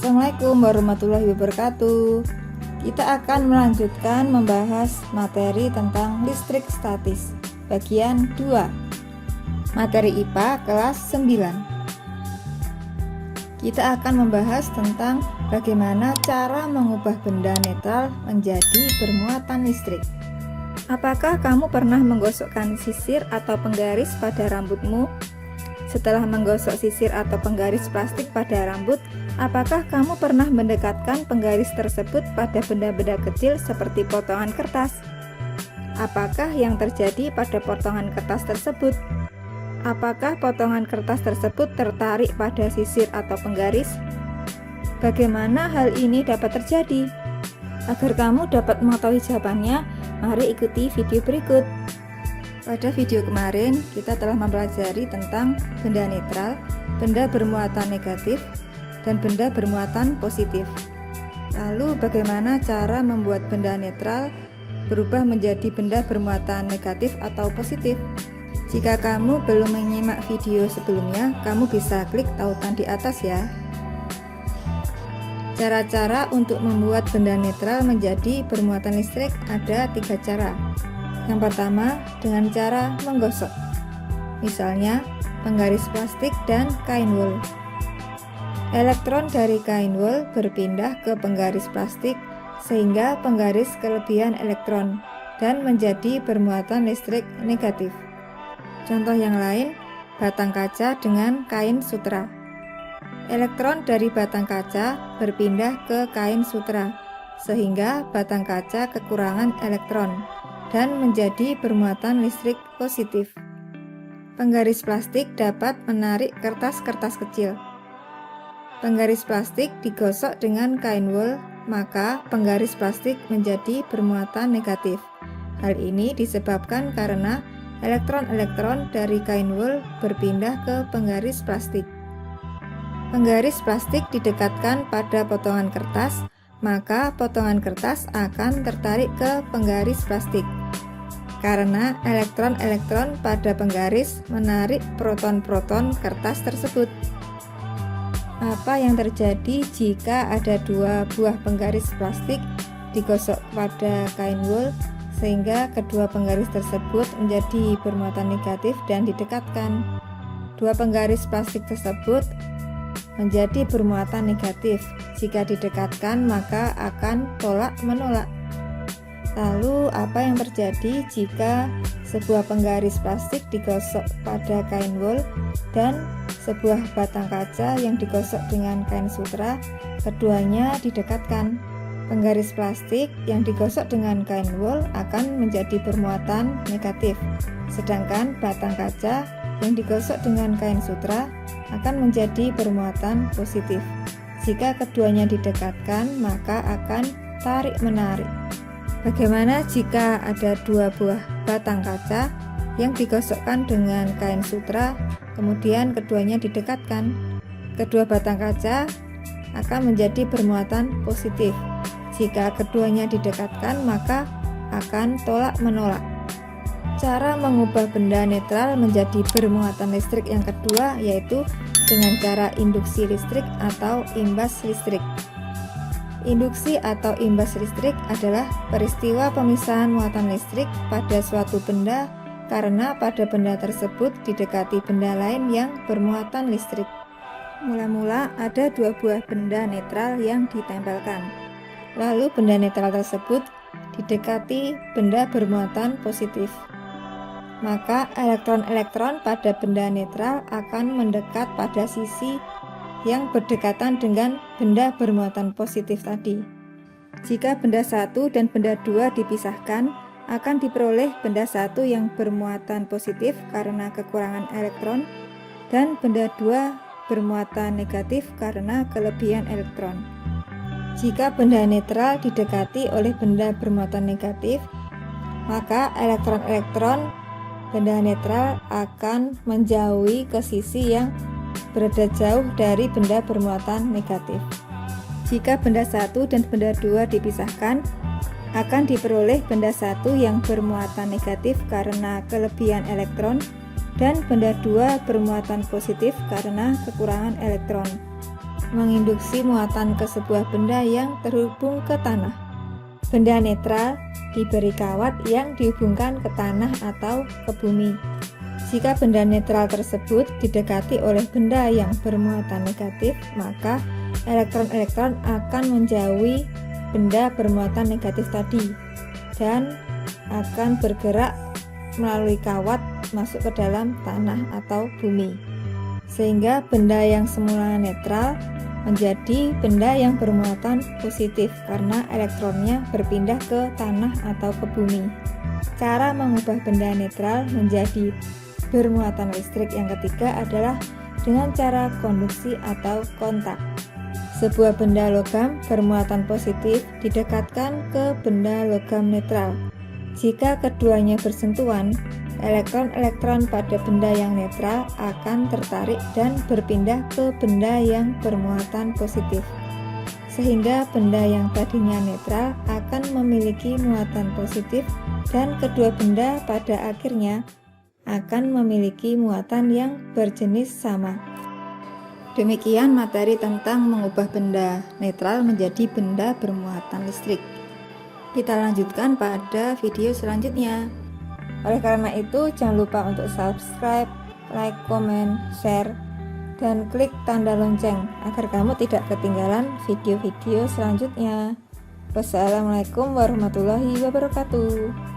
Assalamualaikum warahmatullahi wabarakatuh. Kita akan melanjutkan membahas materi tentang listrik statis bagian 2, materi IPA kelas 9. Kita akan membahas tentang bagaimana cara mengubah benda netral menjadi bermuatan listrik. Apakah kamu pernah menggosokkan sisir atau penggaris pada rambutmu? Setelah menggosok sisir atau penggaris plastik pada rambut, apakah kamu pernah mendekatkan penggaris tersebut pada benda-benda kecil seperti potongan kertas? Apakah yang terjadi pada potongan kertas tersebut? Apakah potongan kertas tersebut tertarik pada sisir atau penggaris? Bagaimana hal ini dapat terjadi? Agar kamu dapat mengetahui jawabannya, mari ikuti video berikut. Pada video kemarin, kita telah mempelajari tentang benda netral, benda bermuatan negatif, dan benda bermuatan positif. Lalu bagaimana cara membuat benda netral berubah menjadi benda bermuatan negatif atau positif? Jika kamu belum menyimak video sebelumnya, kamu bisa klik tautan di atas ya. Cara-cara untuk membuat benda netral menjadi bermuatan listrik ada 3 cara. Yang pertama, dengan cara menggosok. Misalnya, penggaris plastik dan kain wol. Elektron dari kain wol berpindah ke penggaris plastik sehingga penggaris kelebihan elektron dan menjadi bermuatan listrik negatif. Contoh yang lain, batang kaca dengan kain sutra. Elektron dari batang kaca berpindah ke kain sutra sehingga batang kaca kekurangan elektron dan menjadi bermuatan listrik positif. Penggaris plastik dapat menarik kertas-kertas kecil. Penggaris plastik digosok dengan kain wol, maka penggaris plastik menjadi bermuatan negatif. Hal ini disebabkan karena elektron-elektron dari kain wol berpindah ke penggaris plastik. Penggaris plastik didekatkan pada potongan kertas, maka potongan kertas akan tertarik ke penggaris plastik. Karena elektron-elektron pada penggaris menarik proton-proton kertas tersebut. Apa yang terjadi jika ada 2 buah penggaris plastik digosok pada kain wol sehingga kedua penggaris tersebut menjadi bermuatan negatif dan didekatkan? 2 penggaris plastik tersebut menjadi bermuatan negatif. Jika didekatkan maka akan tolak-menolak. Lalu apa yang terjadi jika sebuah penggaris plastik digosok pada kain wol dan sebuah batang kaca yang digosok dengan kain sutra, keduanya didekatkan? Penggaris plastik yang digosok dengan kain wol akan menjadi bermuatan negatif, sedangkan batang kaca yang digosok dengan kain sutra akan menjadi bermuatan positif. Jika keduanya didekatkan, maka akan tarik-menarik. Bagaimana jika ada 2 buah batang kaca yang digosokkan dengan kain sutra, kemudian keduanya didekatkan? Kedua batang kaca akan menjadi bermuatan positif. Jika keduanya didekatkan, maka akan tolak-menolak. Cara mengubah benda netral menjadi bermuatan listrik yang kedua yaitu dengan cara induksi listrik atau imbas listrik. Induksi atau imbas listrik adalah peristiwa pemisahan muatan listrik pada suatu benda karena pada benda tersebut didekati benda lain yang bermuatan listrik. Mula-mula ada 2 buah benda netral yang ditempelkan. Lalu benda netral tersebut didekati benda bermuatan positif. Maka elektron-elektron pada benda netral akan mendekat pada sisi yang berdekatan dengan benda bermuatan positif tadi. Jika benda 1 dan benda 2 dipisahkan, akan diperoleh benda 1 yang bermuatan positif karena kekurangan elektron dan benda 2 bermuatan negatif karena kelebihan elektron. Jika benda netral didekati oleh benda bermuatan negatif, maka elektron-elektron benda netral akan menjauhi ke sisi yang berada jauh dari benda bermuatan negatif. Jika benda 1 dan benda 2 dipisahkan, akan diperoleh benda 1 yang bermuatan negatif karena kelebihan elektron dan benda 2 bermuatan positif karena kekurangan elektron. menginduksi muatan ke sebuah benda yang terhubung ke tanah. Benda netral diberi kawat yang dihubungkan ke tanah atau ke bumi. Jika benda netral tersebut didekati oleh benda yang bermuatan negatif, maka elektron-elektron akan menjauhi benda bermuatan negatif tadi dan akan bergerak melalui kawat masuk ke dalam tanah atau bumi, sehingga benda yang semula netral menjadi benda yang bermuatan positif karena elektronnya berpindah ke tanah atau ke bumi. Cara mengubah benda netral menjadi bermuatan listrik yang ketiga adalah dengan cara konduksi atau kontak. Sebuah benda logam bermuatan positif didekatkan ke benda logam netral. Jika keduanya bersentuhan, elektron-elektron pada benda yang netral akan tertarik dan berpindah ke benda yang bermuatan positif, sehingga benda yang tadinya netral akan memiliki muatan positif dan kedua benda pada akhirnya akan memiliki muatan yang berjenis sama. Demikian materi tentang mengubah benda netral menjadi benda bermuatan listrik. Kita lanjutkan pada video selanjutnya. Oleh karena itu, jangan lupa untuk subscribe, like, komen, share, dan klik tanda lonceng agar kamu tidak ketinggalan video-video selanjutnya. Wassalamualaikum warahmatullahi wabarakatuh.